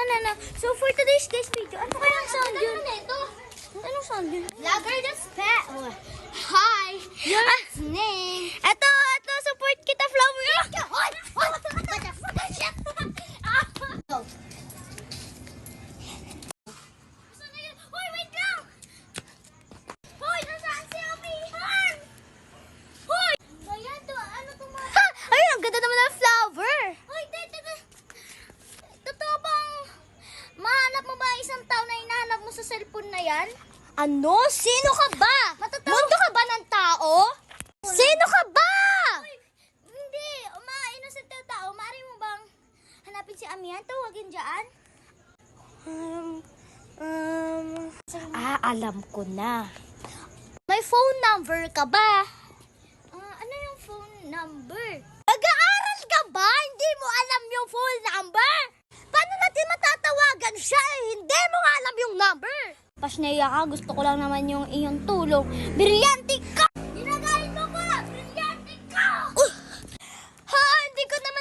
No. So for today's video, ano kayang sound yun? Anong sound yun? Vlogger just pet. Hi. Your name. Ito, support kita, Flower. Hoy, wait lang. Hoy, nasaan si Amihan? Hoy. Kaya to, ano to mga... Ha! Ayun, ang ganda naman ng flower. Hoy, teka. Totoo bang mahanap mo ba ang isang tao na hinahanap mo sa cellphone na yan? Ano? Sino ka ba? Matatawa. Mundo ka ba ng tao? Sino ka ba? Hoy, hindi. Innocent na tao. Maaari mo bang hanapin si Amihan? Tawagin dyan? Alam ko na. May phone number ka ba? Ano yung phone number? Nag-aaral ka ba? Hindi mo alam yung phone number? Paano natin matatawagan siya hindi mo nga alam yung number? Pasneya ka, gusto ko lang naman yung iyong tulong. Brilyante ka! Ginagalit mo ko! Brilyante ka! Hindi ko naman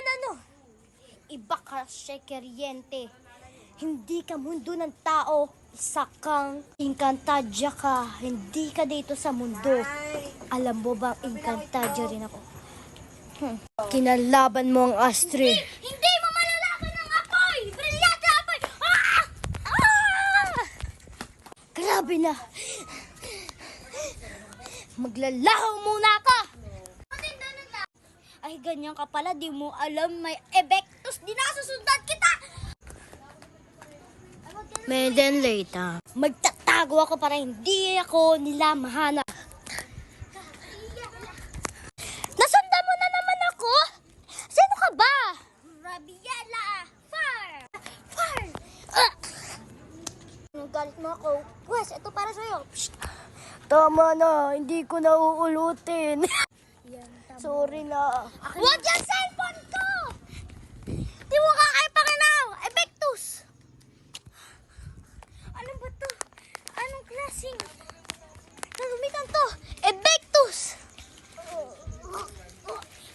Iba ka, Shekeryente. Hindi ka mundo ng tao. Isa kang Inkantadya ka. Hindi ka dito sa mundo. Alam mo bang Inkantadya rin ako? Kinalaban mo ang Astrid. Hindi mo malalaman ang apoy! Brilyante apoy! Grabe na. Maglalaho muna ka. Ay, ganyan ka pala. Di mo alam may ebektos. Di nasusundan kita. Then later, magtatago ako para hindi ako nila mahanap. Nasundan mo na naman ako? Sino ka ba? Rabiela! Far! Galit mo ako. Wes, ito para sa'yo. Psst. Tama na, hindi ko na uulutin. Sorry na. Huwag yung cellphone ko! Di mo ka kaya pakinaw! Ebektus! Ano ba to? Anong klaseng nagumitan to? Ebektus!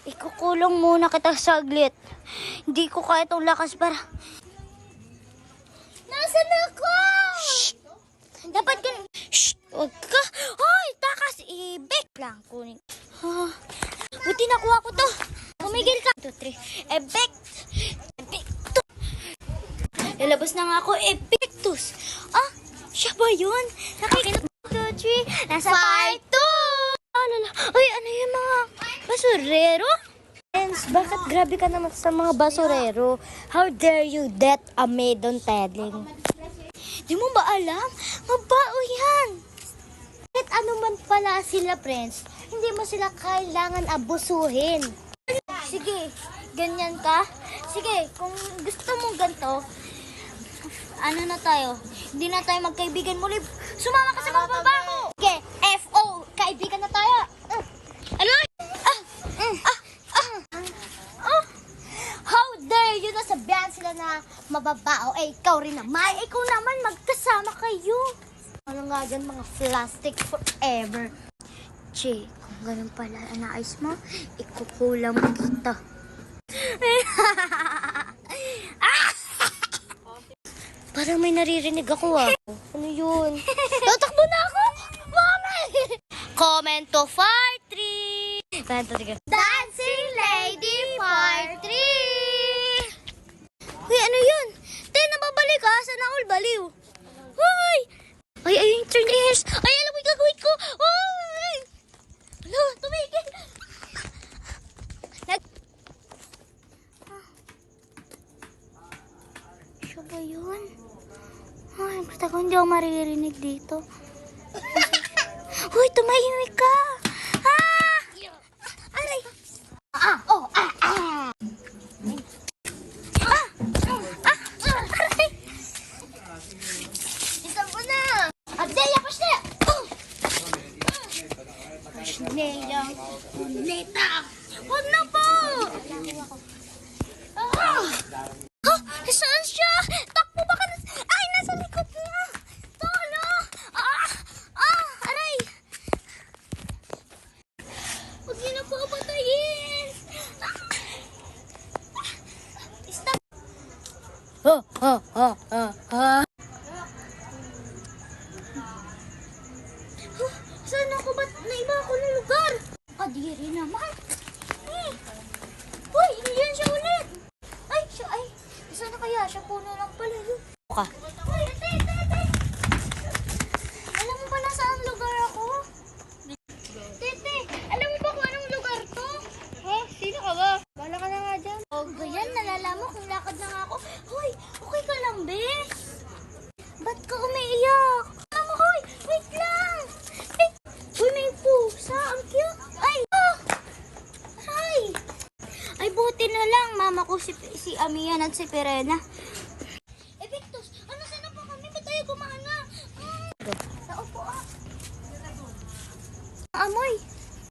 Ikukulong muna kita saglit. Hindi ko kaya itong lakas para... Nasaan ako? Shh! Dapat gan... Shh! Huwag ka! Hoy! Takas! Ibek lang kunin. Buti nakuha ko to. Tumigil ka. 2, 3. Ebektus! Lalabas na nga ako. Ebektus! Siya ba yun? Nakikita 2, 3. Nasa part 2! Alala. Ay, ano yung mga basurero? Friends, bakit grabe ka naman sa mga basurero? How dare you that a maiden telling? Di mo ba alam? Mabao yan. Kahit ano man pala sila, friends, hindi mo sila kailangan abusuhin. Sige, ganyan ka? Sige, kung gusto mong ganito, ano na tayo? Hindi na tayo magkaibigan muli. Sumama ka sa mga babaho. Sige, F.O. Kaibigan na tayo. Ano? How dare you nasabihan sila na mababao? Ikaw rin naman. Ikaw naman, magkasama kayo. Ano nga dyan, mga plastic forever. Che, kung ganun pala ang naayos mo, ikukulang mo kita. Parang may naririnig ako Ano yun? Tatakbo na ako! Mami! Comment to part 3! Dancing Lady Part 3! Uy, ano yun? Nababalik ka? Sana all baliw. Hoy! Ay, yung turniers. Ay, alam mo yung gagawin ko. Hoy! Hala, tumigil. Siya ba yun? Ay, basta ko hindi ako maririnig dito. Hoy, tumahimik ka. Aray. Isang ko na! Adelia, pasneya! Pasneya, neta! Huwag na po! Saan siya? Takbo ba ka na? Ay, nasa likod na! Tolo! Aray! Saan ako? Ba't naiba ako ng lugar? Kadiri naman. Uy, yan siya ulit. Ay, siya, ay. Saan na kaya? Siya puno lang pala yun. Uy, ate. Alam mo ba na saan lugar ako? Tete, alam mo ba kung anong lugar to? Ha? Sino ka ba? Bala ka na nga dyan. Oh, ganyan, nalala mo kung lakad lang ako. Hoy, okay ka lang, be? Ba't ka umiiyak? Mama, hoy, wait lang. Ay, uy, may pusa. Ang cute. Ay, Ay, buti na lang. Mama ko si Amian at si Perena.